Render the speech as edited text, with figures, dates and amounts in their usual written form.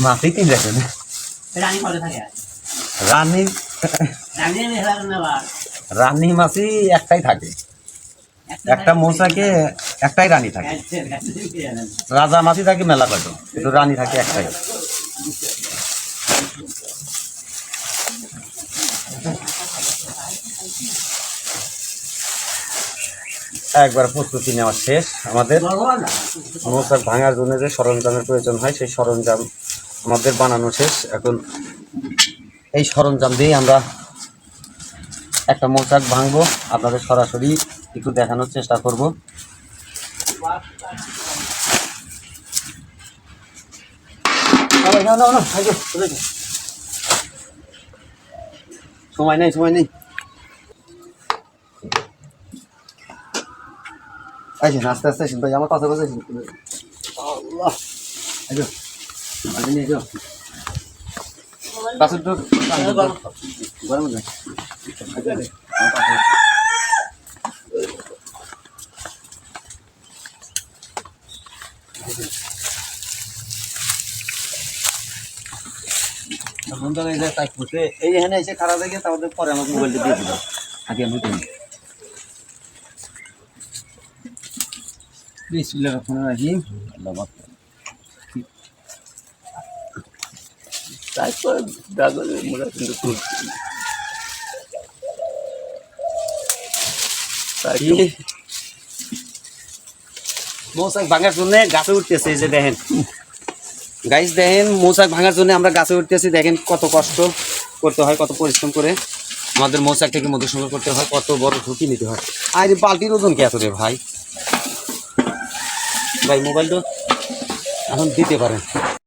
মাছি 3 রাখেন রানী রানী মাছি একটাই থাকে, একটা মৌচাকে একটাই রানী থাকে। রাজা মাছি থাকে মেলা কত, কিন্তু রানী থাকে একটাই। একবার প্রস্তুতি নেওয়া শেষ। আমাদের মৌচাক ভাঙার জন্য যে সরঞ্জামের প্রয়োজন হয় সেই সরঞ্জাম আমাদের বানানো শেষ। এখন এই সরঞ্জাম দিয়ে আমরা একটা মৌচাক ভাঙবো, আপনাদের সরাসরি একটু দেখানোর চেষ্টা করব। সময় নেই, সময় নেই। আস্তে আস্তে আসেন ভাই, আমার কথা কথা গরম না এই এখানে এসে খারাপ হয়ে গিয়ে তারপরে পরে আমাকে মোবাইলটা দিয়ে দিল, আগে আমি দিই। বিসমিল্লাহির রহমানির রহিম। তারপর ড্রাগনের মোড়া কিন্তু মৌচাক ভাঙার জন্য গাছে উঠতেছে, এই যে দেখেন গাইস, দেখেন মৌচাক ভাঙার জন্য আমরা গাছে উঠতেছি। দেখেন কত কষ্ট করতে হয়, কত পরিশ্রম করে আমাদের মৌচাকটাকে মধু সংগ্রহ করতে হয়, কত বড় ঝুঁকি নিতে হয়। আর এই বালতির ওজন কে এত রে ভাই? ভাই মোবাইলটা এখন দিতে পারেন।